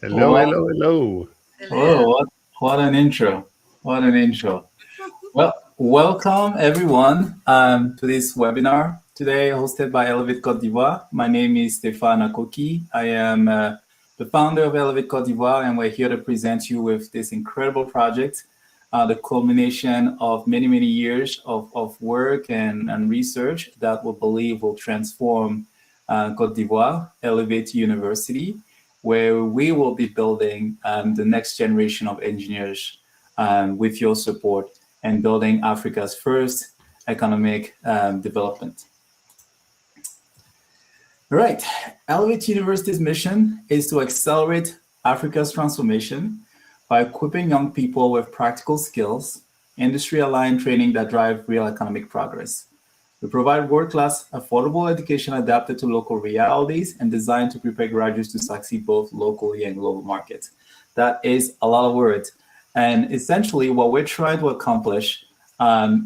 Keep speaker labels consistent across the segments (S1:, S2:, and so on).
S1: Hello,
S2: Well,
S1: hello, hello.
S2: oh,
S3: Hello.
S2: what an intro. What an intro. Well, welcome everyone to this webinar today hosted by Elevate Côte d'Ivoire. My name is Stéphane Akoki. I am the founder of Elevate Côte d'Ivoire, and we're here to present you with this incredible project, the culmination of many, many years of work and research that we believe will transform Côte d'Ivoire, Elevate University, where we will be building the next generation of engineers with your support and building Africa's first economic development. All right, Elevate University's mission is to accelerate Africa's transformation by equipping young people with practical skills, industry-aligned training that drive real economic progress. We provide world-class, affordable education adapted to local realities and designed to prepare graduates to succeed both locally and global markets. That is a lot of words. And essentially what we're trying to accomplish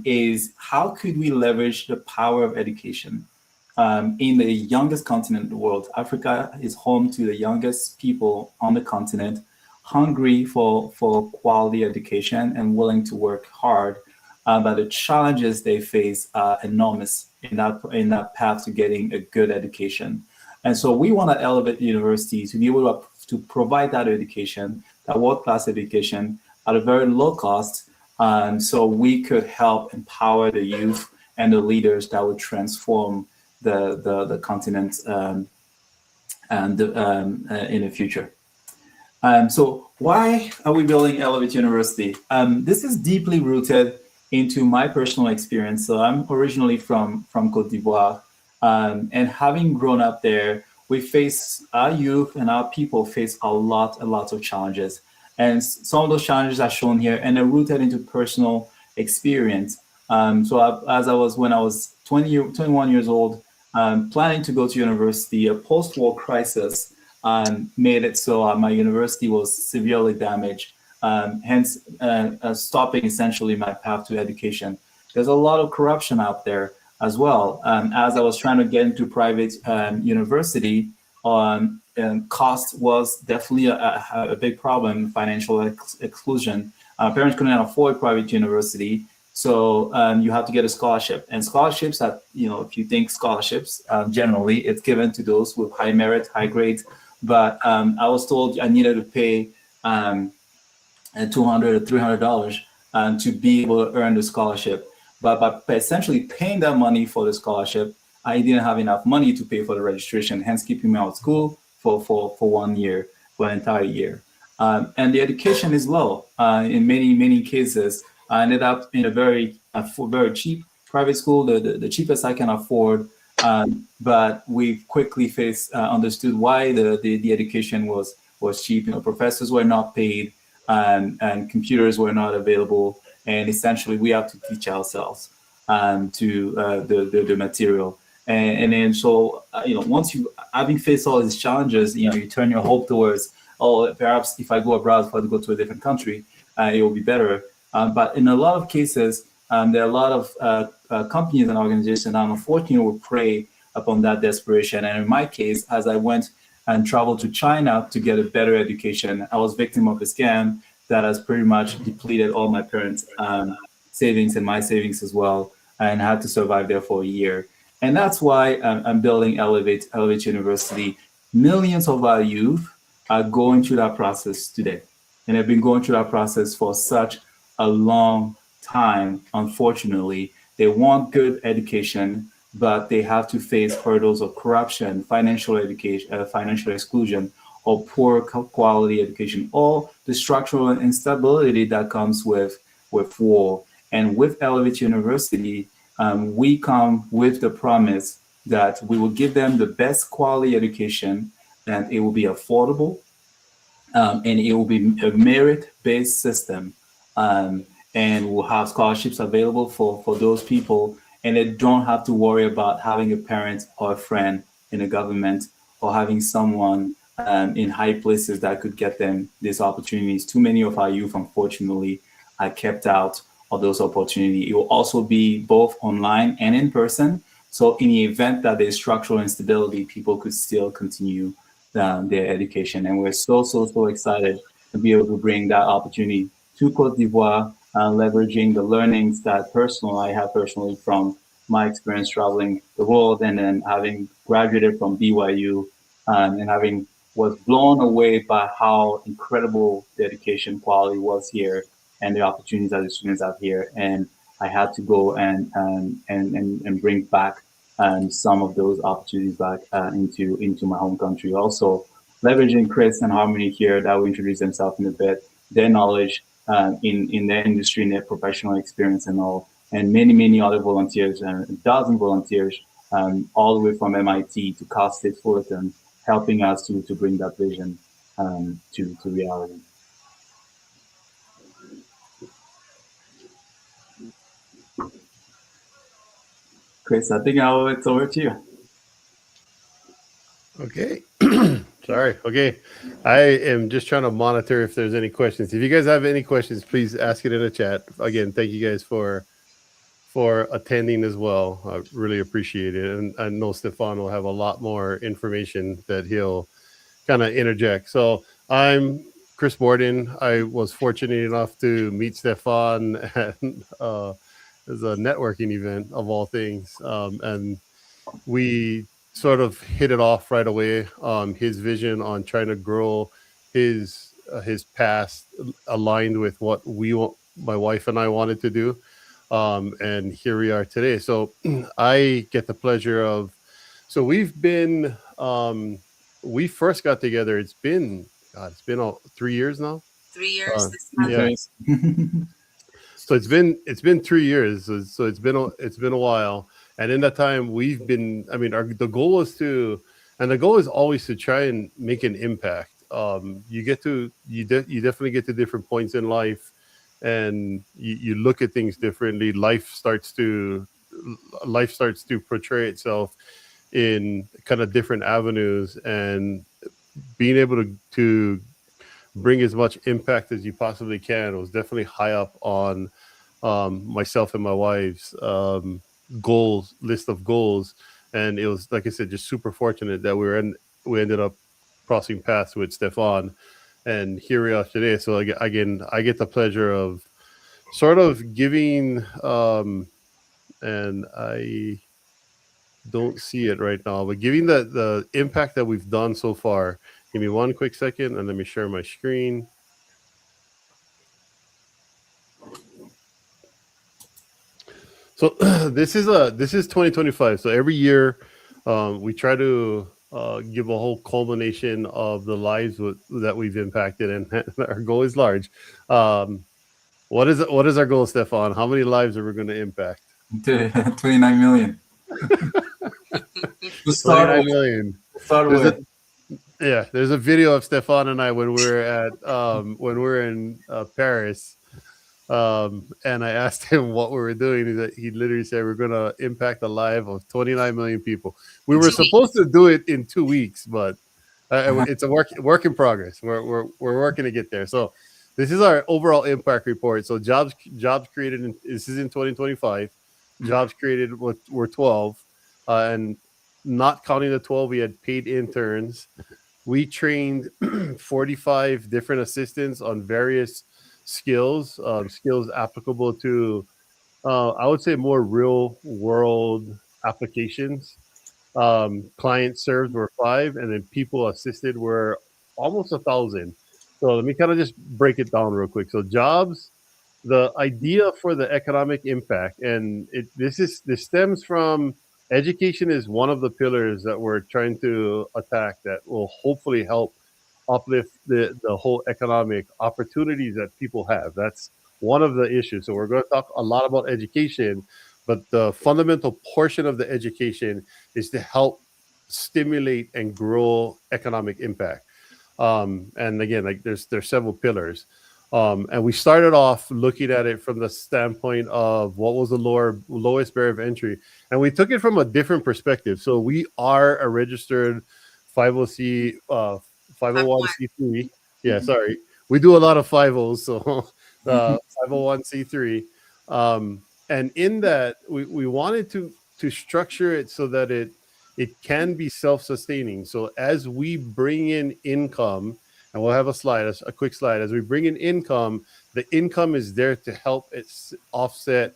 S2: is how could we leverage the power of education in the youngest continent in the world. Africa is home to the youngest people on the continent, hungry for quality education and willing to work hard. But the challenges they face are enormous in that path to getting a good education. And so we want to elevate university to be able to provide that education, that world-class education at a very low cost, so we could help empower the youth and the leaders that would transform the continent in the future. So why are we building Elevate University? This is deeply rooted into my personal experience. So I'm originally from Côte d'Ivoire, and having grown up there, our youth and our people face a lot of challenges. And some of those challenges are shown here and they're rooted into personal experience. When I was 21 years old, planning to go to university, a post-war crisis made it so my university was severely damaged, hence stopping essentially my path to education. There's a lot of corruption out there as well. As I was trying to get into private university, cost was definitely a big problem, financial exclusion. Parents couldn't afford private university, so you have to get a scholarship. And scholarships are, if you think scholarships, generally it's given to those with high merit, high grades. But I was told I needed to pay $200 or $300 to be able to earn the scholarship. But by essentially paying that money for the scholarship, I didn't have enough money to pay for the registration, hence keeping me out of school for 1 year, for an entire year. And the education is low. In many cases, I ended up in a very cheap private school, the cheapest I can afford. But we quickly understood why the education was cheap. Professors were not paid, and computers were not available, and essentially we have to teach ourselves to the material. And then so once you having faced all these challenges, you turn your hope towards, oh, perhaps if I go abroad, if I go to a different country, it will be better. But in a lot of cases, there are a lot of companies and organizations that unfortunately will prey upon that desperation. And in my case, as I went and traveled to China to get a better education, I was victim of a scam that has pretty much depleted all my parents' savings and my savings as well, and had to survive there for a year. And that's why I'm building Elevate University. Millions of our youth are going through that process today. And have been going through that process for such a long time, unfortunately. They want good education, but they have to face hurdles of corruption, financial exclusion, or poor quality education, or the structural instability that comes with war. And with Elevate University, we come with the promise that we will give them the best quality education, and it will be affordable, and it will be a merit-based system, and we'll have scholarships available for those people, and they don't have to worry about having a parent or a friend in the government or having someone in high places that could get them these opportunities. Too many of our youth, unfortunately, are kept out of those opportunities. It will also be both online and in person. So in the event that there's structural instability, people could still continue their education. And we're so excited to be able to bring that opportunity to Cote d'Ivoire, leveraging the learnings that I have personally from my experience traveling the world, and then having graduated from BYU, and having was blown away by how incredible the education quality was here and the opportunities that the students have here. And I had to go and bring back some of those opportunities back into my home country. Also, leveraging Chris and Harmony here that will introduce themselves in a bit, their knowledge in their industry, in their professional experience and all, and many other volunteers, a dozen volunteers, all the way from MIT to Cal State Fullerton, helping us to bring that vision to reality. Chris, I think it's over to you.
S1: Okay. Sorry. Okay. I am just trying to monitor if there's any questions. If you guys have any questions, please ask it in the chat. Again, thank you guys for attending as well. I really appreciate it. And I know Stefan will have a lot more information that he'll kind of interject. So I'm Chris Borden. I was fortunate enough to meet Stefan at as a networking event of all things. And we sort of hit it off right away. His vision on trying to grow his past aligned with what my wife and I wanted to do. And here we are today. So I get the pleasure of, so we've been, we first got together. It's been 3 years now.
S3: 3 years this month.
S1: Yeah. So it's been 3 years. So it's been a while. And in that time, we've been. I mean, the goal is always to try and make an impact. You definitely get to different points in life, and you look at things differently. Life starts to portray itself in kind of different avenues, and being able to bring as much impact as you possibly can was definitely high up on myself and my wife's list of goals. And it was, like I said, just super fortunate that we ended up crossing paths with Stefan, and here we are today. So again, I get the pleasure of sort of giving, and I don't see it right now, but giving the impact that we've done so far. Give me one quick second and let me share my screen. So this is 2025. So every year we try to give a whole culmination of the lives that we've impacted, and our goal is large. What is our goal, Stefan? How many lives are we going to impact?
S2: 29 million.
S1: 29 million. There's a video of Stefan and I when we were in Paris. And I asked him what we were doing. He literally said we're going to impact the life of 29 million people. We were supposed to do it in 2 weeks, but it's a work in progress. We're working to get there. So this is our overall impact report. So jobs created. This is in 2025. Jobs created were 12, and not counting the 12, we had paid interns. We trained 45 different assistants on various skills applicable to, I would say, more real world applications. Clients served were 5, and then people assisted were almost 1,000. So let me kind of just break it down real quick. So jobs, the idea for the economic impact, and this stems from education is one of the pillars that we're trying to attack that will hopefully help uplift the whole economic opportunities that people have. That's one of the issues. So we're going to talk a lot about education, but the fundamental portion of the education is to help stimulate and grow economic impact. And again, like there's several pillars. And we started off looking at it from the standpoint of what was the lowest barrier of entry. And we took it from a different perspective. So we are a registered 501c3. Yeah, sorry. We do a lot of 50s, so 501c3. And in that, we wanted to structure it so that it it can be self-sustaining. So as we bring in income, and we'll have a quick slide. As we bring in income, the income is there to help it offset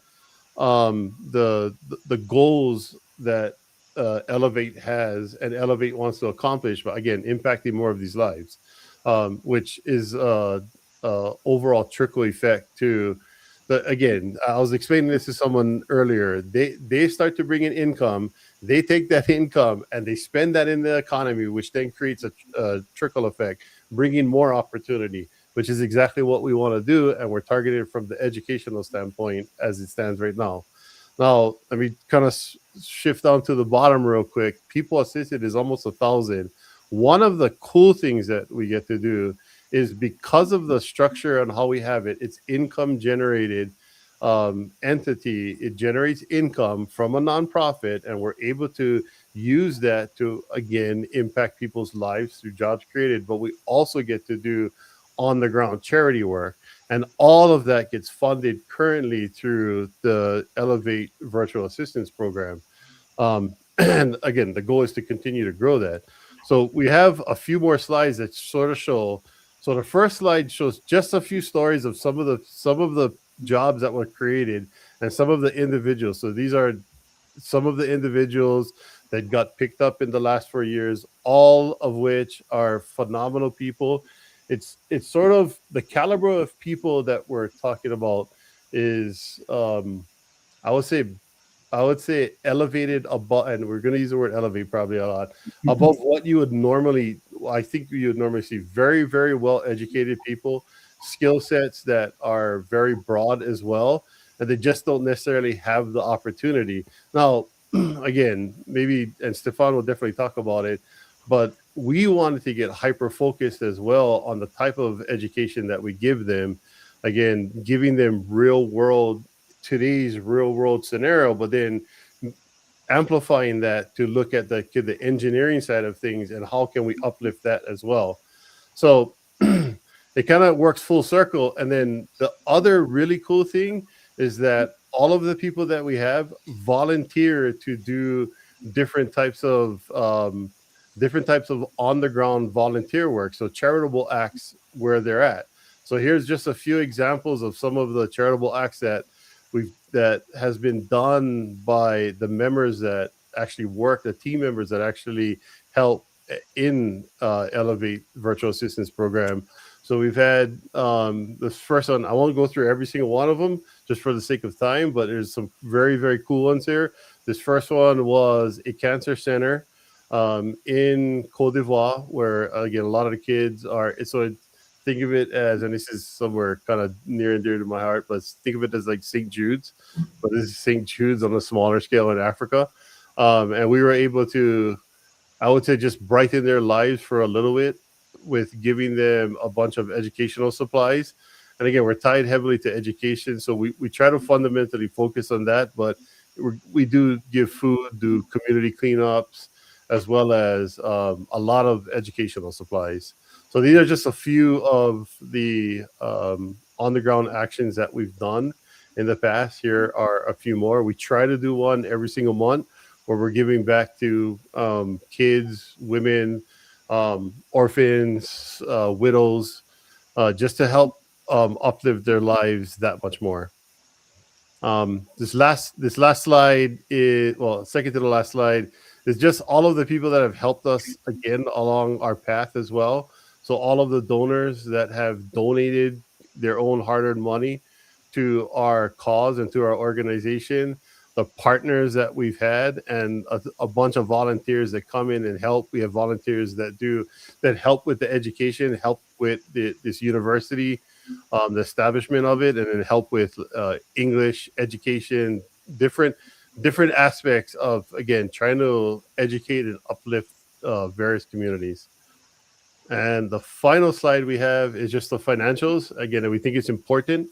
S1: the goals that Elevate has and Elevate wants to accomplish, but again, impacting more of these lives, which is overall trickle effect to the. Again, I was explaining this to someone earlier. They start to bring in income. They take that income and they spend that in the economy, which then creates a trickle effect, bringing more opportunity, which is exactly what we want to do. And we're targeted from the educational standpoint as it stands right now. Now, let me kind of shift down to the bottom real quick. People assisted is almost 1,000. One of the cool things that we get to do is because of the structure and how we have it, it's income generated entity. It generates income from a nonprofit, and we're able to use that to, again, impact people's lives through jobs created. But we also get to do on the ground charity work. And all of that gets funded currently through the Elevate Virtual Assistance Program. And again, the goal is to continue to grow that. So we have a few more slides that sort of show. So the first slide shows just a few stories of some of the jobs that were created and some of the individuals. So these are some of the individuals that got picked up in the last 4 years, all of which are phenomenal people. It's sort of the caliber of people that we're talking about is I would say elevated above, and we're going to use the word elevate probably a lot, above what you would normally. I think you would normally see very, very well educated people, skill sets that are very broad as well, and they just don't necessarily have the opportunity. Now, again, maybe, and Stefan will definitely talk about it, but we wanted to get hyper focused as well on the type of education that we give them. Again, giving them today's real world scenario, but then amplifying that to look at the engineering side of things and how can we uplift that as well. So it kind of works full circle. And then the other really cool thing is that all of the people that we have volunteer to do different types of on the ground volunteer work. So charitable acts where they're at. So here's just a few examples of some of the charitable acts that has been done by the members that actually work, the team members that actually help in Elevate Virtual Assistance Program. So we've had this first one. I won't go through every single one of them just for the sake of time, but there's some very, very cool ones here. This first one was a cancer center in Côte d'Ivoire, where again a lot of the kids are. So think of it as, and this is somewhere kind of near and dear to my heart, but think of it as like St. Jude's, but this is St. Jude's on a smaller scale in Africa, and we were able to, I would say, just brighten their lives for a little bit with giving them a bunch of educational supplies. And again, we're tied heavily to education, so we try to fundamentally focus on that, but we do give food, do community cleanups, as well as a lot of educational supplies. So these are just a few of the on the ground actions that we've done in the past. Here are a few more. We try to do one every single month where we're giving back to kids, women, orphans, widows, just to help uplift their lives that much more. This last slide is, well, second to the last slide, is just all of the people that have helped us again along our path as well. So all of the donors that have donated their own hard-earned money to our cause and to our organization, the partners that we've had, and a bunch of volunteers that come in and help. We have volunteers that help with the education, help with this university, the establishment of it, and then help with English education, different aspects of, again, trying to educate and uplift various communities. And the final slide we have is just the financials. Again, we think it's important.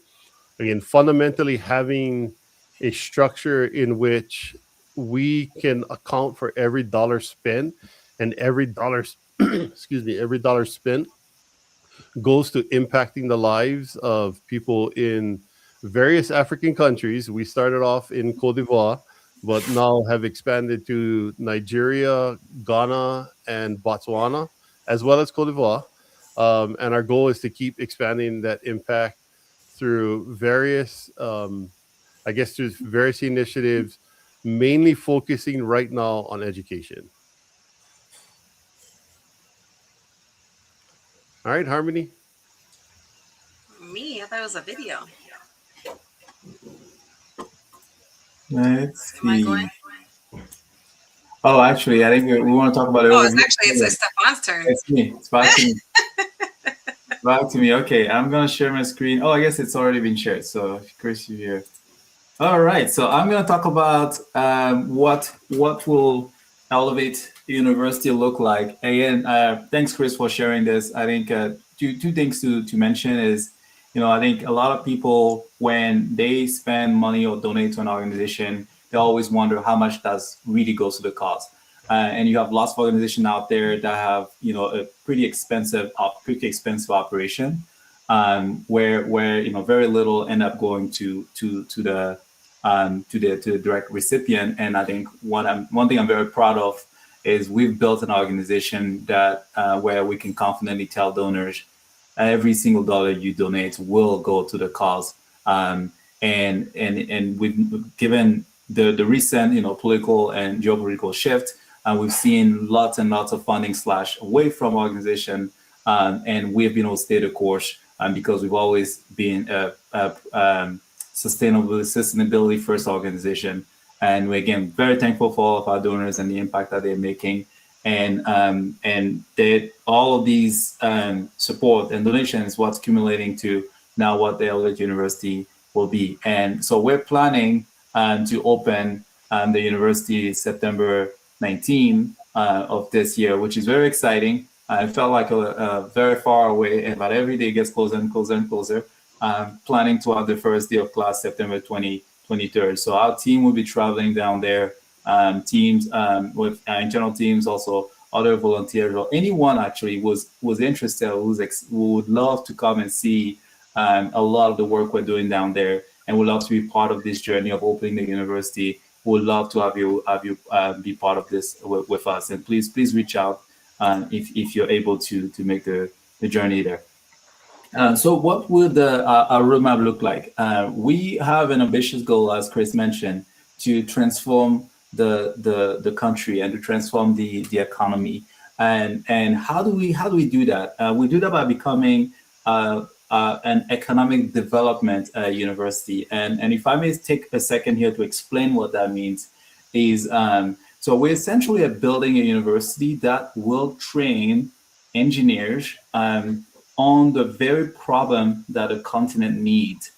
S1: Again, fundamentally having a structure in which we can account for every dollar spent, and every dollar, every dollar spent goes to impacting the lives of people in various African countries. We started off in Côte d'Ivoire, but now have expanded to Nigeria, Ghana, and Botswana, as well as Cote d'Ivoire. And our goal is to keep expanding that impact through various, I guess, through various initiatives, mainly focusing right now on education. All right, Harmony.
S3: Me? I thought it was a video.
S2: Let's
S3: Am I
S2: see.
S3: going?
S2: Oh, actually, I think we want to talk about it.
S3: Oh,
S2: over
S3: it's
S2: here.
S3: actually it's Stefan's turn.
S2: It's me. It's back to me. Back to me. Okay, I'm gonna share my screen. Oh, I guess it's already been shared. So, Chris, you're here. All right. So I'm gonna talk about what will Elevate University look like. Again, thanks, Chris, for sharing this. I think two things to mention is, I think a lot of people, when they spend money or donate to an organization, they always wonder how much does really goes to the cause. And you have lots of organizations out there that have, a pretty expensive operation, where very little end up going to the direct recipient. And I think one thing I'm very proud of is we've built an organization that where we can confidently tell donors every single dollar you donate will go to the cause. And we've given the recent political and geopolitical shift. We've seen lots and lots of funding slash away from organization, and we've been able to stay the course because we've always been sustainability first organization. And we're again very thankful for all of our donors and the impact that they're making. And that all of these support and donations, what's accumulating to now what the Elevate University will be. And so we're planning to open the university September 19 of this year, which is very exciting. It felt like a very far away, but every day gets closer and closer and closer. Planning to have the first day of class September 23rd. So our team will be traveling down there, teams with internal teams, also other volunteers, or anyone actually was interested, who would love to come and see a lot of the work we're doing down there, and would love to be part of this journey of opening the university. Would love to have you be part of this with us. And please reach out if you're able to make the journey there. So what would our roadmap look like? We have an ambitious goal, as Chris mentioned, to transform the country and to transform the economy. And how do we do that? We do that by becoming an economic development university. And if I may take a second here to explain what that means, is so we essentially are building a university that will train engineers on the very problem that a continent needs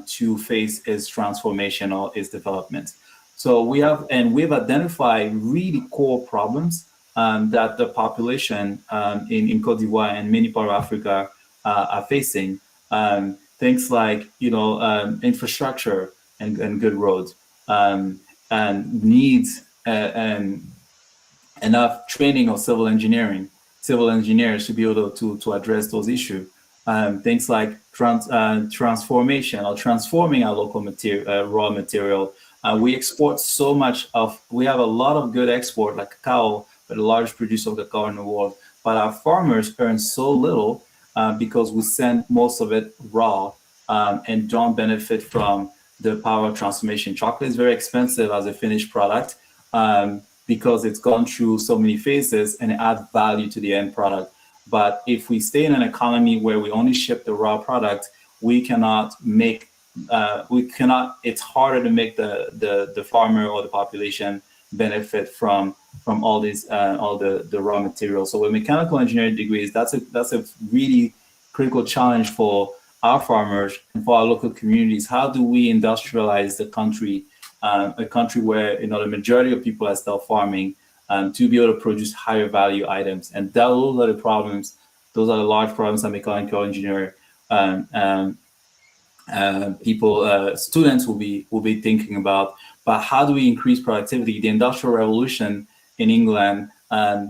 S2: to face its transformation or its development. So we've identified really core problems that the population in Cote d'Ivoire and many parts of Africa are facing. Things like infrastructure and good roads, and needs enough training of civil engineers to be able to address those issues. Things like transformation or transforming our local raw material. We export so much we have a lot of good export, like cacao, we're the largest producer of cacao in the world, but our farmers earn so little because we send most of it raw and don't benefit from the power of transformation. Chocolate is very expensive as a finished product because it's gone through so many phases and it adds value to the end product. But if we stay in an economy where we only ship the raw product, it's harder to make the farmer or the population benefit from all these all the raw materials. So with mechanical engineering degrees, that's a really critical challenge for our farmers and for our local communities. How do we industrialize the country, a country where the majority of people are still farming, to be able to produce higher value items? And those are the problems. Those are the large problems that mechanical engineer students will be thinking about. But how do we increase productivity? The Industrial Revolution in England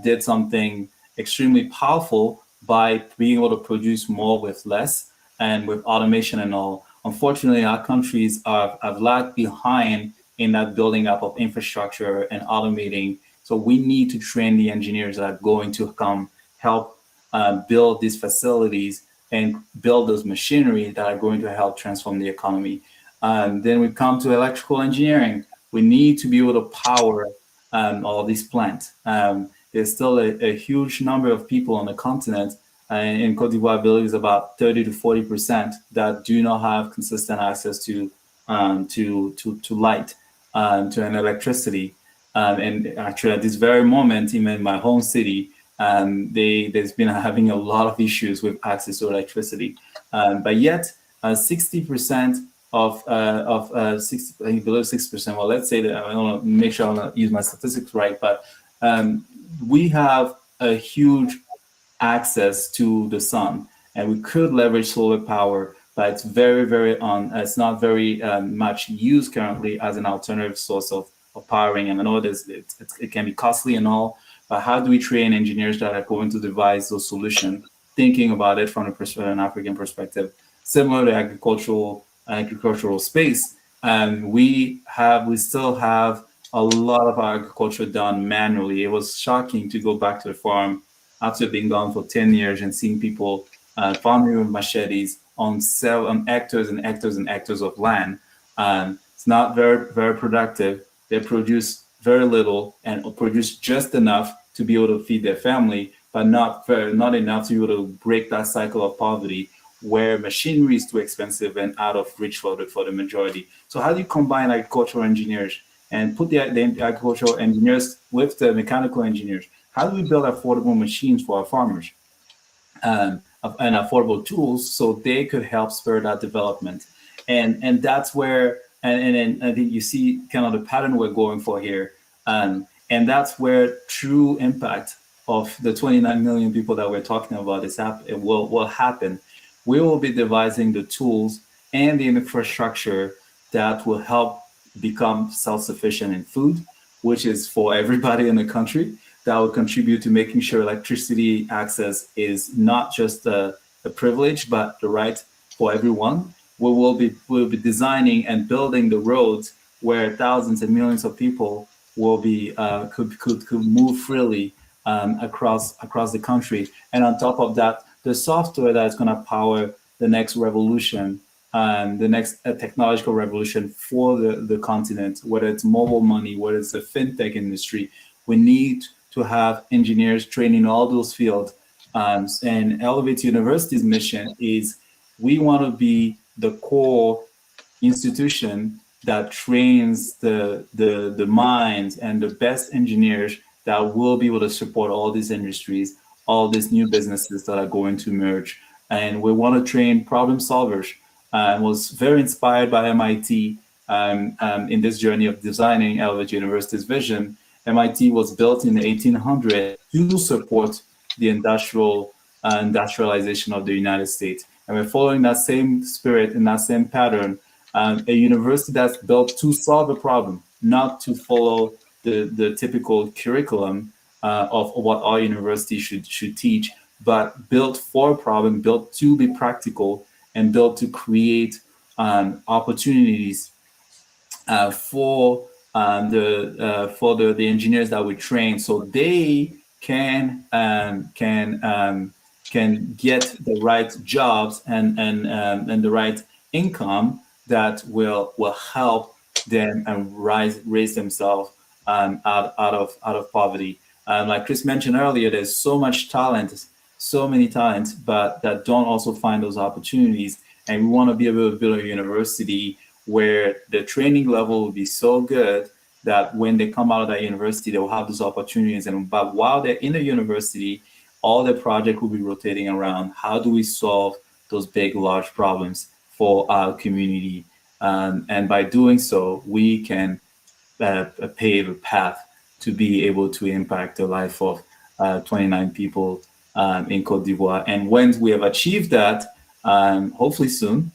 S2: did something extremely powerful by being able to produce more with less, and with automation and all. Unfortunately, our countries have lagged behind in that building up of infrastructure and automating. So we need to train the engineers that are going to come help build these facilities and build those machinery that are going to help transform the economy. Then we come to electrical engineering. We need to be able to power all these plants. There's still a huge number of people on the continent. In Cote d'Ivoire, I believe it's about 30 to 40% that do not have consistent access to light, to an electricity. And actually, at this very moment, even in my home city, there's been having a lot of issues with access to electricity. But yet, 60% of 60, I believe 6%. Well, let's say that I don't want to make sure I don't use my statistics right, but we have a huge access to the sun, and we could leverage solar power, but it's it's not very much used currently as an alternative source of powering. And I know it can be costly and all, but how do we train engineers that are going to devise those solutions, thinking about it from an African perspective, similar to agricultural space? We still have a lot of our agriculture done manually. It was shocking to go back to the farm after being gone for 10 years and seeing people farming with machetes on hectares and hectares and hectares of land. It's not very, very productive. They produce very little and produce just enough to be able to feed their family, but not enough to be able to break that cycle of poverty where machinery is too expensive and out of reach for the majority. So how do you combine agricultural engineers and put the agricultural engineers with the mechanical engineers? How do we build affordable machines for our farmers and affordable tools so they could help spur that development? And that's where, and I think you see kind of the pattern we're going for here. And that's where true impact of the 29 million people that we're talking about will happen. We will be devising the tools and the infrastructure that will help become self-sufficient in food, which is for everybody in the country. That will contribute to making sure electricity access is not just a privilege, but the right for everyone. We'll be designing and building the roads where thousands and millions of people will be could move freely across the country. And on top of that, the software that's going to power the next revolution, the next technological revolution for the continent, whether it's mobile money, whether it's the fintech industry. We need to have engineers trained in all those fields. And Elevate University's mission is we want to be the core institution that trains the minds and the best engineers that will be able to support all these industries, all these new businesses that are going to emerge. And we want to train problem solvers. I was very inspired by MIT in this journey of designing Elevate University's vision. MIT was built in the 1800s to support the industrialization of the United States. And we're following that same spirit and that same pattern, a university that's built to solve a problem, not to follow the typical curriculum of what our university should teach, but built for a problem, built to be practical, and built to create opportunities for the engineers that we train, so they can get the right jobs and the right income that will help them and raise themselves out of poverty. Like Chris mentioned earlier, there's so many talents, but that don't also find those opportunities. And we want to be able to build a university where the training level will be so good that when they come out of that university, they will have those opportunities. But while they're in the university, all the project will be rotating around how do we solve those big, large problems for our community. And by doing so, we can pave a path to be able to impact the life of 29 people in Cote d'Ivoire. And when we have achieved that, hopefully soon,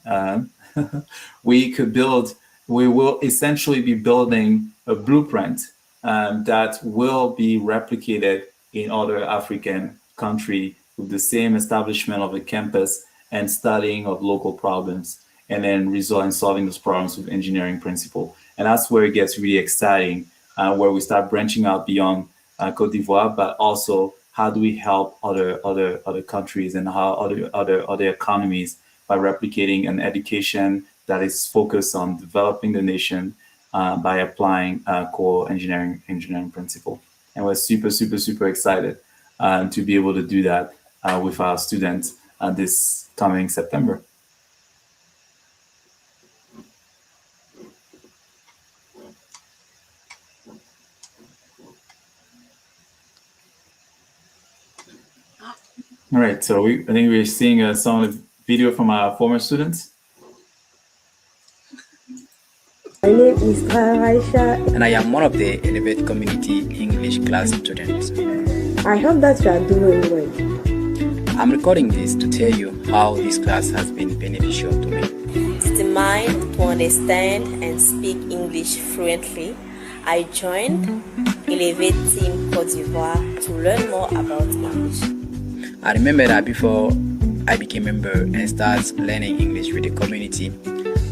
S2: we will essentially be building a blueprint that will be replicated in other African countries with the same establishment of a campus and studying of local problems, and then solving those problems with engineering principle. And that's where it gets really exciting, where we start branching out beyond Cote d'Ivoire, but also how do we help other countries and how other economies by replicating an education that is focused on developing the nation by applying core engineering principle. And we're super excited to be able to do that with our students this coming September. All right, so I think we're seeing some of the video from our former students.
S4: My name is Aisha,
S5: and I am one of the Elevate Community English class students.
S4: I hope that you are doing well.
S5: I'm recording this to tell you how this class has been beneficial to me.
S6: Determined to understand and speak English fluently, I joined Elevate Team Côte d'Ivoire to learn more about English.
S5: I remember that before I became a member and started learning English with the community,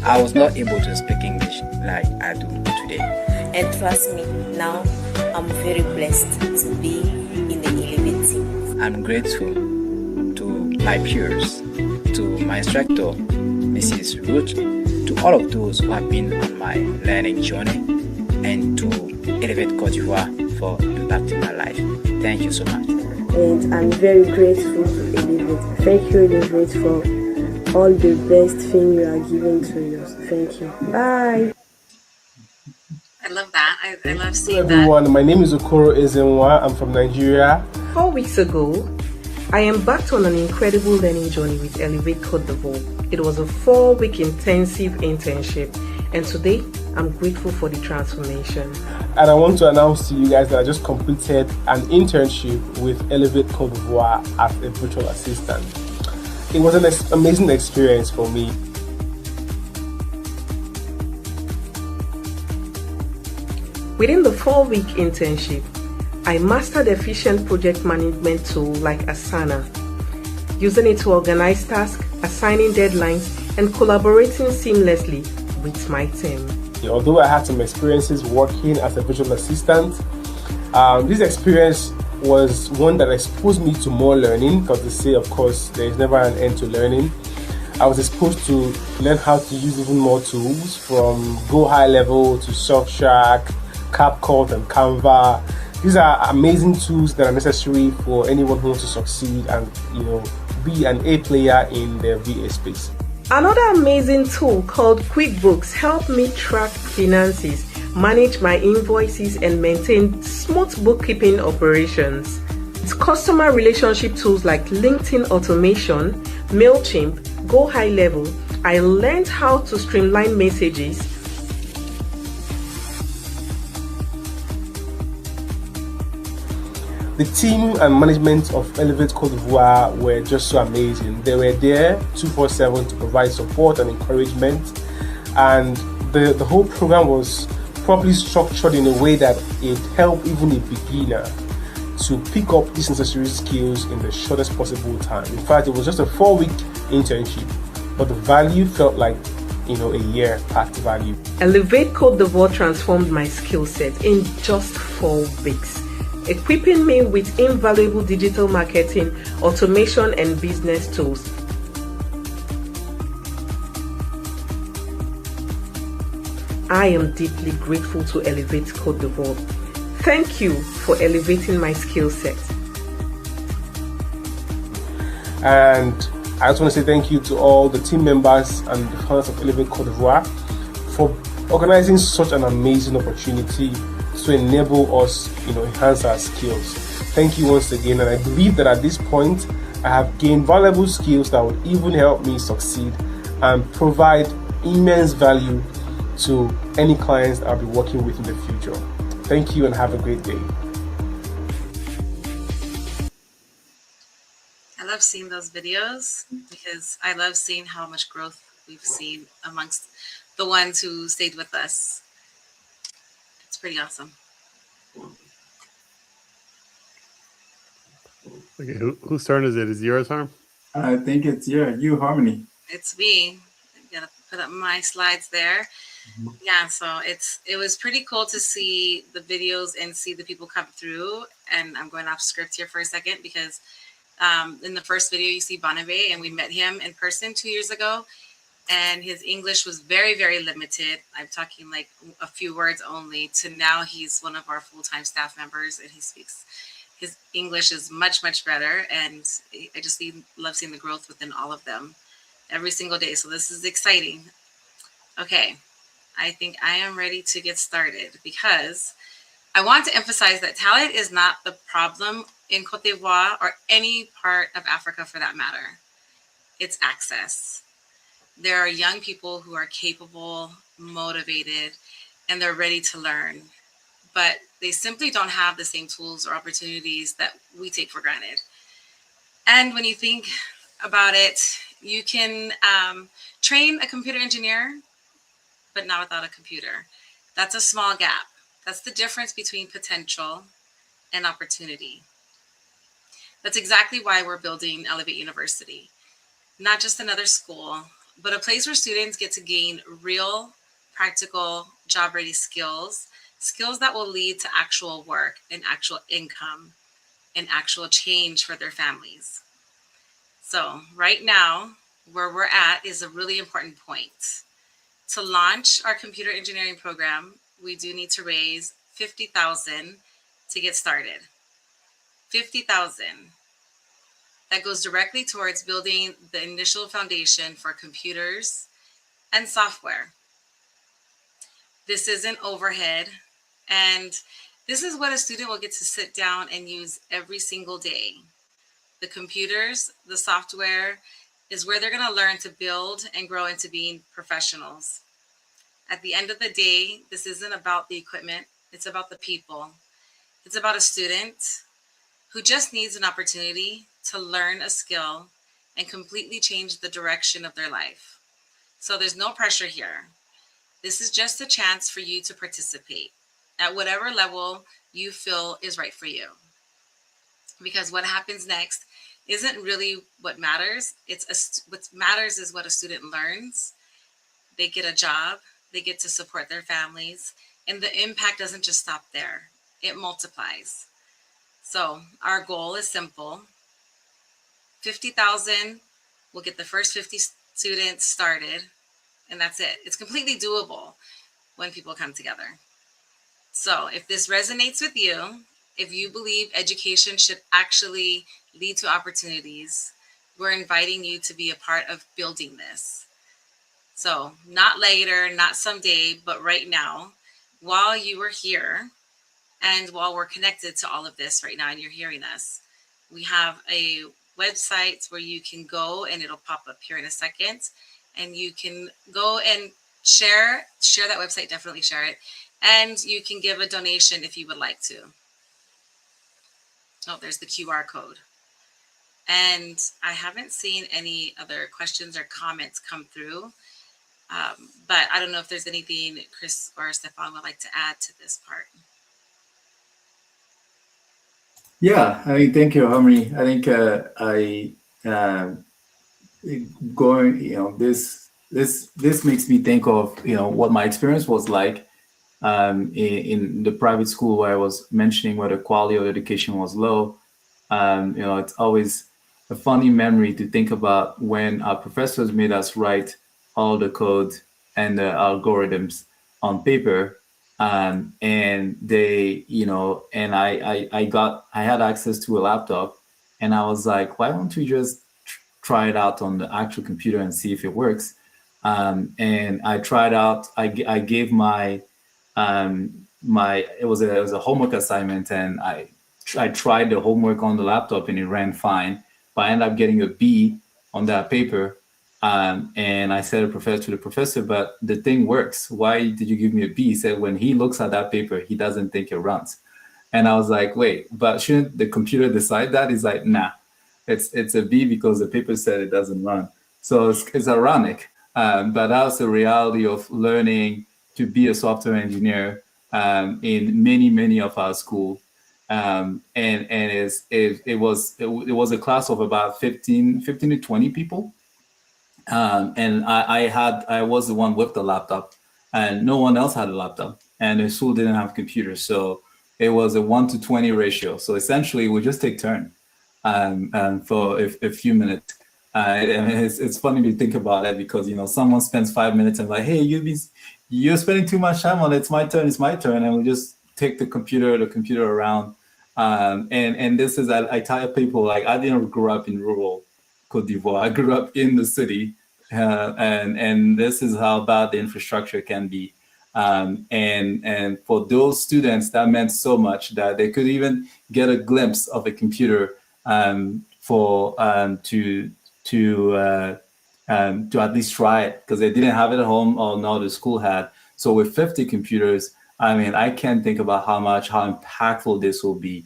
S5: I was not able to speak English like I do today.
S6: And trust me, now I'm very blessed to be in the Elevate Team.
S5: I'm grateful to my peers, to my instructor, Mrs. Ruth, to all of those who have been on my learning journey, and to Elevate Côte d'Ivoire for impacting my life. Thank you so much.
S4: And I'm very grateful to Elevate. Thank you, Elevate, for all the best thing you are giving to us. Thank you. Bye.
S3: I love that. I love
S7: Hello
S3: seeing that.
S7: everyone, my name is Okoro Ezenwa. I'm from Nigeria.
S8: 4 weeks ago, I embarked on an incredible learning journey with Elevate Côte d'Ivoire. It was a 4-week intensive internship, and today I'm grateful for the transformation.
S7: And I want to announce to you guys that I just completed an internship with Elevate Côte d'Ivoire as a virtual assistant. It was an amazing experience for me.
S8: Within the 4-week internship, I mastered efficient project management tool like Asana, using it to organize tasks, assigning deadlines, and collaborating seamlessly with my team.
S7: Although I had some experiences working as a virtual assistant, this experience was one that exposed me to more learning, because they say, of course, there is never an end to learning. I was exposed to learn how to use even more tools, from Go High Level to Surfshark, CapCut, and Canva. These are amazing tools that are necessary for anyone who wants to succeed and be an A player in the VA space.
S8: Another amazing tool called QuickBooks helped me track finances, manage my invoices, and maintain smooth bookkeeping operations. It's customer relationship tools like LinkedIn automation, MailChimp, Go High Level. I learned how to streamline messages,
S7: The team and management of Elevate Côte d'Ivoire were just so amazing. They were there 24/7 to provide support and encouragement, and the whole program was properly structured in a way that it helped even a beginner to pick up these necessary skills in the shortest possible time. In fact, it was just a 4-week internship, but the value felt like a year packed value.
S8: Elevate Côte d'Ivoire transformed my skill set in just 4 weeks, equipping me with invaluable digital marketing, automation, and business tools. I am deeply grateful to Elevate Côte d'Ivoire. Thank you for elevating my skill set.
S7: And I just want to say thank you to all the team members and the founders of Elevate Côte d'Ivoire for organizing such an amazing opportunity to enable us, enhance our skills. Thank you once again, and I believe that at this point, I have gained valuable skills that would even help me succeed and provide immense value to any clients I'll be working with in the future. Thank you and have a great day.
S3: I love seeing those videos because I love seeing how much growth we've seen amongst the ones who stayed with us. It's pretty awesome.
S1: Okay, whose turn is it? Is it yours, Harm?
S2: I think it's you, Harmony.
S3: It's me. put up my slides there. Yeah, so it was pretty cool to see the videos and see the people come through. And I'm going off script here for a second because in the first video you see Bonavé, and we met him in person 2 years ago, and his English was very, very limited. I'm talking like a few words only, to now he's one of our full-time staff members, and his English is much, much better. And I just love seeing the growth within all of them every single day. So this is exciting. Okay, I think I am ready to get started, because I want to emphasize that talent is not the problem in Côte d'Ivoire or any part of Africa for that matter. It's access. There are young people who are capable, motivated, and they're ready to learn, but they simply don't have the same tools or opportunities that we take for granted. And when you think about it, you can train a computer engineer, but not without a computer. That's a small gap. That's the difference between potential and opportunity. That's exactly why we're building Elevate University. Not just another school, but a place where students get to gain real, practical, job-ready skills that will lead to actual work and actual income and actual change for their families. So right now, where we're at is a really important point. To launch our computer engineering program, we do need to raise $50,000 to get started. $50,000. That goes directly towards building the initial foundation for computers and software. This isn't overhead, and this is what a student will get to sit down and use every single day. The computers, the software, is where they're going to learn to build and grow into being professionals. At the end of the day, this isn't about the equipment, it's about the people. It's about a student who just needs an opportunity to learn a skill and completely change the direction of their life. So there's no pressure here. This is just a chance for you to participate at whatever level you feel is right for you. Because what happens next isn't really what matters. What matters is what a student learns. They get a job, they get to support their families, and the impact doesn't just stop there. It multiplies. So our goal is simple. 50,000 will get the first 50 students started, and that's it. It's completely doable when people come together. So if this resonates with you, if you believe education should actually lead to opportunities, we're inviting you to be a part of building this. So not later, not someday, but right now, while you are here and while we're connected to all of this right now and you're hearing us, we have a website where you can go, and it'll pop up here in a second, and you can go and share that website, definitely share it. And you can give a donation if you would like to. Oh, there's the QR code. And I haven't seen any other questions or comments come through. But I don't know if there's anything Chris or Stefan would like to add to this part.
S2: Yeah, I mean, thank you, Harmony. I think this makes me think of, what my experience was like in the private school where I was mentioning where the quality of education was low. It's always a funny memory to think about when our professors made us write all the code and the algorithms on paper. And they, and I had access to a laptop, and I was like, why don't we just try it out on the actual computer and see if it works? And I tried out, I gave my, it was a homework assignment, and I tried the homework on the laptop and it ran fine, but I ended up getting a B on that paper. And I said to the professor, but the thing works. Why did you give me a B? He said, when he looks at that paper, he doesn't think it runs. And I was like, wait, but shouldn't the computer decide that? He's like, nah, it's a B because the paper said it doesn't run. So it's ironic. But that's the reality of learning to be a software engineer in many of our schools. And it was a class of about 15 to 20 people. And I was the one with the laptop, and no one else had a laptop, and the school didn't have computers, so it was a 1 to 20 ratio. So essentially, we just take turn, for a few minutes. And it's funny to think about it, because someone spends 5 minutes and like, hey, you're spending too much time on it. It's my turn, and we just take the computer around. And this is, I tell people, like, I didn't grow up in rural Cote d'Ivoire. I grew up in the city, and this is how bad the infrastructure can be. And for those students, that meant so much that they could even get a glimpse of a computer to at least try it, because they didn't have it at home, or no, the school had. So with 50 computers, I mean, I can't think about how impactful this will be.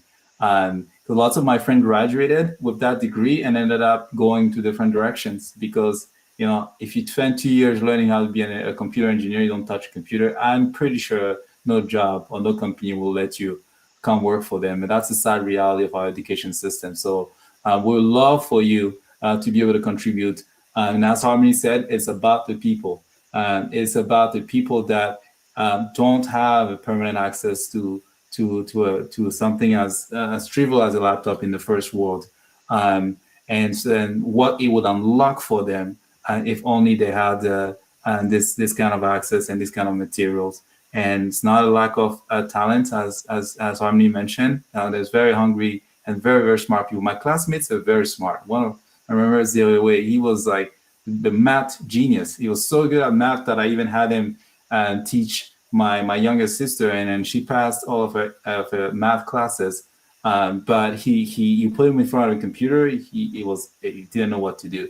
S2: Lots of my friends graduated with that degree and ended up going to different directions, because if you spend 2 years learning how to be a computer engineer, you don't touch a computer, I'm pretty sure no job or no company will let you come work for them. And that's the sad reality of our education system. So we'd love for you to be able to contribute. And as Harmony said, it's about the people. It's about the people that don't have a permanent access to something as trivial as a laptop in the first world. And then what it would unlock for them if only they had this kind of access and this kind of materials. And it's not a lack of talent, as Harmony mentioned. There's very hungry and very, very smart people. My classmates are very smart. I remember Zero, he was like the math genius. He was so good at math that I even had him teach my younger sister, and then she passed all of her math classes. But you put him in front of a computer, he didn't know what to do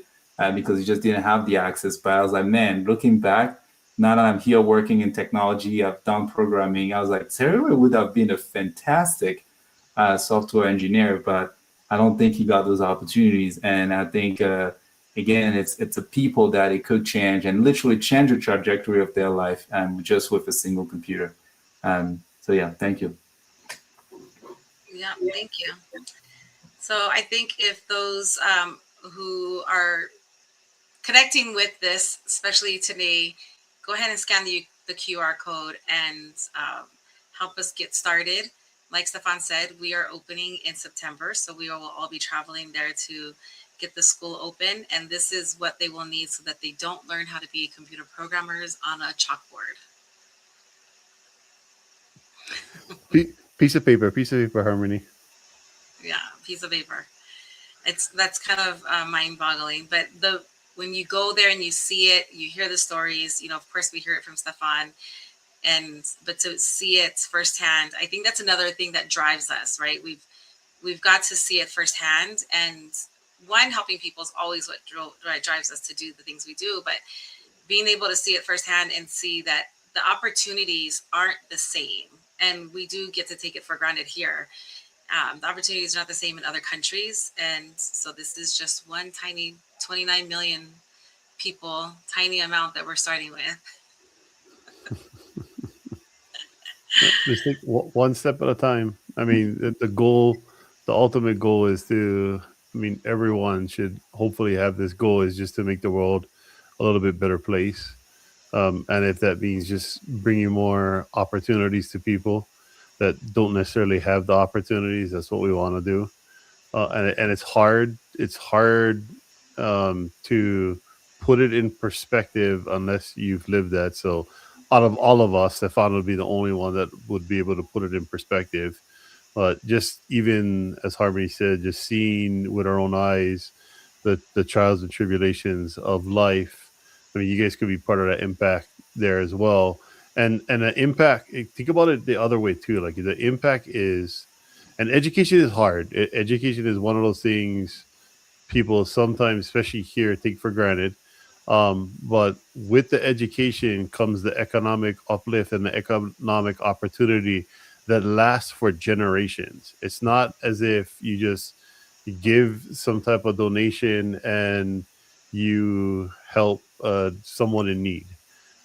S2: because he just didn't have the access. But I was like, man, looking back, now that I'm here working in technology, I've done programming, I was like, Terry would have been a fantastic software engineer, but I don't think he got those opportunities. And I think, again, it's the people that it could change and literally change the trajectory of their life just with a single computer. So yeah, thank you.
S3: Yeah, thank you. So I think if those who are connecting with this, especially today, go ahead and scan the QR code and help us get started. Like Stefan said, we are opening in September, so we will all be traveling there to get the school open. And this is what they will need so that they don't learn how to be computer programmers on a chalkboard.
S1: Piece of paper, Harmony.
S3: Yeah, piece of paper. That's kind of mind-boggling. But when you go there and you see it, you hear the stories. Of course, we hear it from Stefan, but to see it firsthand, I think that's another thing that drives us, right? We've got to see it firsthand, and helping people is always what drives us to do the things we do. But being able to see it firsthand and see that the opportunities aren't the same, and we do get to take it for granted here. The opportunities are not the same in other countries, and so this is just one tiny 29 million people, tiny amount that we're starting with.
S1: Just think one step at a time. I mean, the ultimate goal is everyone should hopefully have this goal, is just to make the world a little bit better place. And if that means just bringing more opportunities to people that don't necessarily have the opportunities, that's what we want to do. And it's hard. It's hard to put it in perspective unless you've lived that. So out of all of us, Stefan would be the only one that would be able to put it in perspective. But just even as Harmony said, just seeing with our own eyes the trials and tribulations of life. I mean, you guys could be part of that impact there as well. And the impact, think about it the other way too. Like the impact is, and education is hard. Education is one of those things people sometimes, especially here, take for granted. But with the education comes the economic uplift and the economic opportunity that lasts for generations. It's not as if you just give some type of donation and you help someone in need.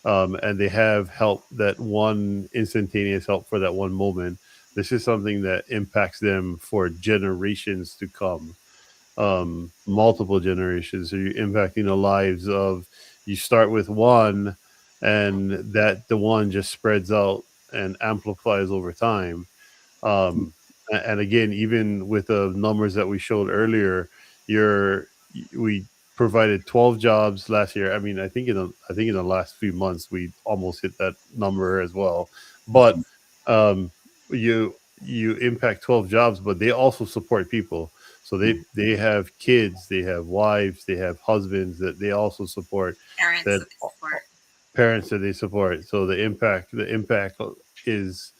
S1: And they have help, that one instantaneous help for that one moment. This is something that impacts them for generations to come. multiple generations. So you're impacting the lives of, you start with one, and that the one just spreads out and amplifies over time. And again, even with the numbers that we showed earlier, we provided 12 jobs last year. I mean, I think in the last few months we almost hit that number as well. But um, you impact 12 jobs, but they also support people. So they have kids, they have wives, they have husbands that they also support,
S3: Parents
S1: that
S3: that they support.
S1: parents that they support. So the impact is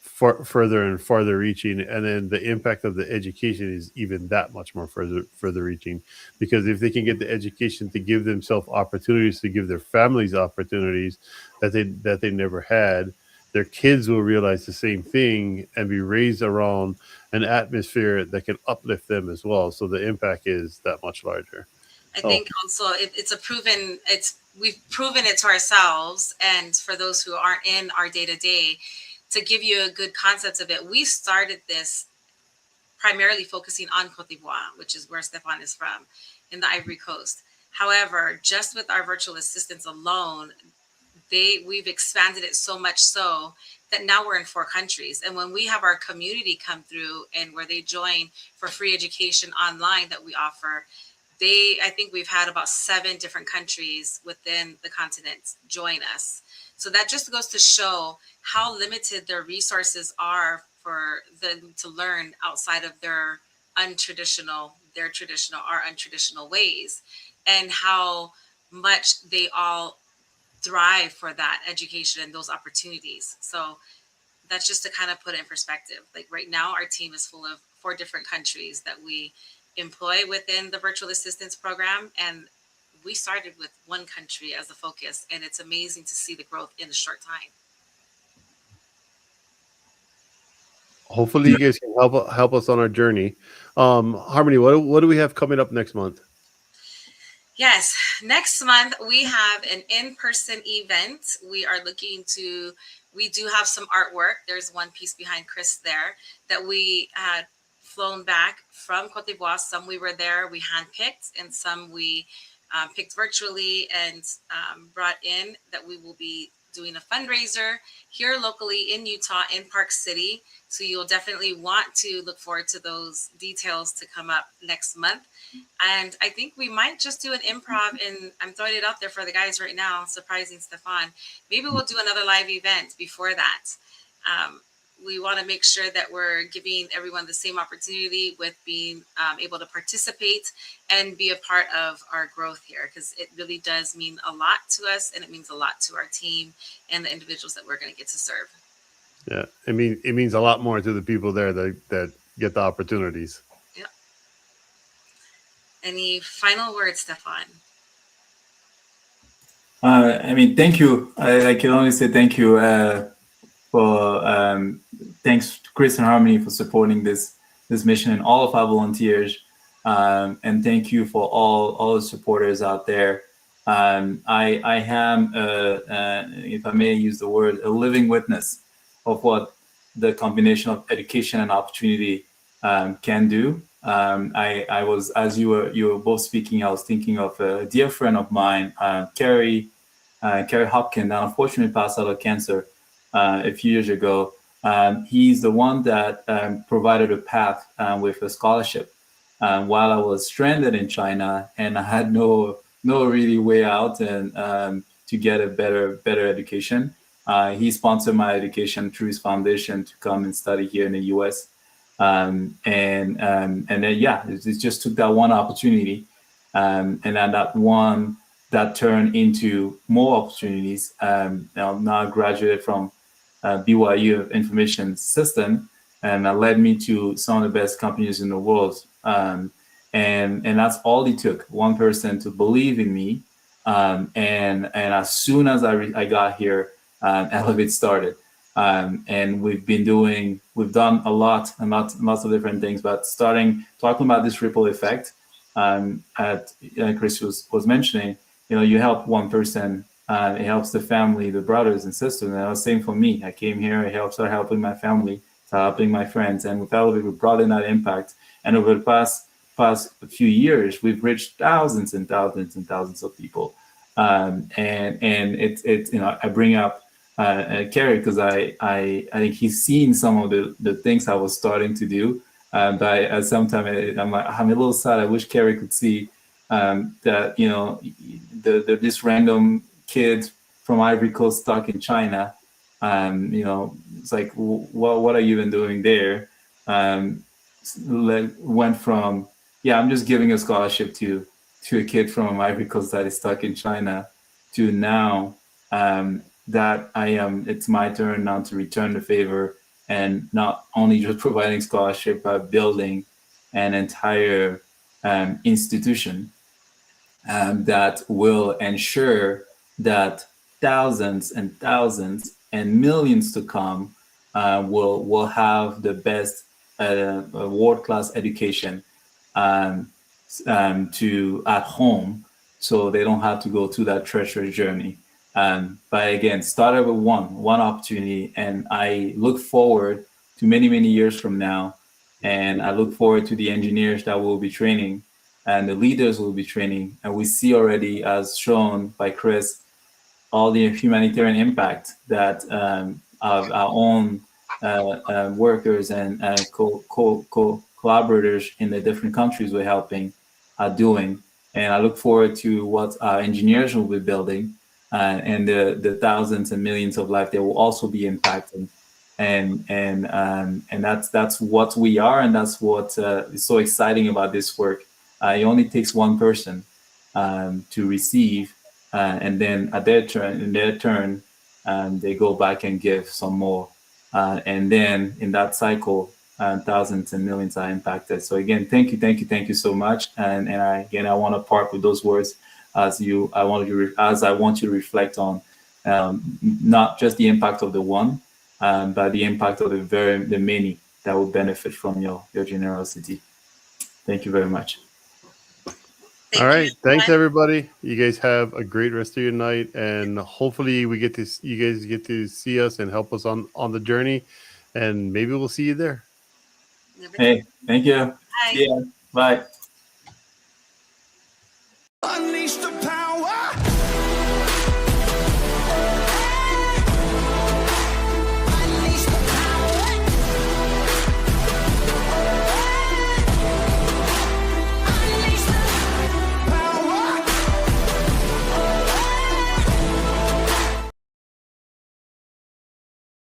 S1: further and farther reaching, and then the impact of the education is even that much more further reaching, because if they can get the education to give themselves opportunities, to give their families opportunities that they never had, their kids will realize the same thing and be raised around an atmosphere that can uplift them as well. So the impact is that much larger.
S3: I think also we've proven it to ourselves, and for those who aren't in our day to day, to give you a good concept of it, we started this primarily focusing on Cote d'Ivoire, which is where Stefan is from, in the Ivory Coast. However, just with our virtual assistants alone, we've expanded it so much so that now we're in 4 countries. And when we have our community come through and where they join for free education online that we offer, I think we've had about 7 different countries within the continent join us. So that just goes to show how limited their resources are for them to learn outside of their traditional or untraditional ways, and how much they all thrive for that education and those opportunities. So that's just to kind of put it in perspective. Like right now, our team is full of 4 different countries that we employ within the virtual assistance program, and we started with 1 country as a focus, and it's amazing to see the growth in a short time.
S1: Hopefully you guys can help us on our journey. Harmony, what do we have coming up next month?
S3: Yes, next month we have an in-person event. We do have some artwork. There's one piece behind Chris there that we had flown back from Cote d'Ivoire. Some we were there, we handpicked, and some we picked virtually and brought in, that we will be doing a fundraiser here locally in Utah, in Park City. So you'll definitely want to look forward to those details to come up next month. And I think we might just do an improv, and I'm throwing it out there for the guys right now, surprising Stefan. Maybe we'll do another live event before that. We want to make sure that we're giving everyone the same opportunity with being able to participate and be a part of our growth here, because it really does mean a lot to us, and it means a lot to our team and the individuals that we're going to get to serve.
S1: Yeah, it means a lot more to the people there that get the opportunities.
S3: Yeah. Any final words, Stefan?
S2: Thank you. I can only say thank you thanks to Chris and Harmony for supporting this mission, and all of our volunteers. And thank you for all the supporters out there. I am, if I may use the word, a living witness of what the combination of education and opportunity can do. I was, as you were both speaking, I was thinking of a dear friend of mine, Kerry Hopkins, that unfortunately passed out of cancer a few years ago. He's the one that provided a path with a scholarship while I was stranded in China, and I had no really way out and to get a better education. He sponsored my education through his foundation to come and study here in the U.S. And then it just took that one opportunity, and then that turned into more opportunities. Now I graduated from BYU Information System, and that led me to some of the best companies in the world. And that's all it took, one person to believe in me. And as soon as I got here, Elevate started. And we've done a lot and lots of different things, but talking about this ripple effect, Chris was mentioning, you help one person, it helps the family, the brothers and sisters. And that was the same for me. I came here, I started helping my family, started helping my friends, and with Elevate, we brought in that impact. And over the past past few years, we've reached thousands and thousands and thousands of people. And it's I bring up Kerry because I think he's seen some of the things I was starting to do. But at some time I'm a little sad. I wish Kerry could see that this random kid from Ivory Coast stuck in China. It's like, what are you even doing there? Went from, I'm just giving a scholarship to a kid from Ivory Coast that is stuck in China, to now that it's my turn now to return the favor, and not only just providing scholarship, but building an entire institution that will ensure that thousands and thousands and millions to come will have the best world-class education to at home, so they don't have to go through that treacherous journey. But again, started with one opportunity, and I look forward to many, many years from now, and I look forward to the engineers that we'll be training and the leaders we'll be training. And we see already, as shown by Chris, all the humanitarian impact that our own workers and collaborators in the different countries we're helping are doing. And I look forward to what our engineers will be building, and the thousands and millions of lives they will also be impacting. And that's what we are, and that's what is so exciting about this work. It only takes one person to receive, and then in their turn, they go back and give some more, and then in that cycle, thousands and millions are impacted. So again, thank you so much. And I want to part with those words as I want you to reflect on not just the impact of the one, but the impact of the many that will benefit from your generosity. Thank you very much.
S1: All right, thanks everybody. You guys have a great rest of your night, and hopefully you guys get to see us and help us on the journey, and maybe we'll see you there.
S2: Hey, thank you.
S3: Bye.
S2: Yeah, bye.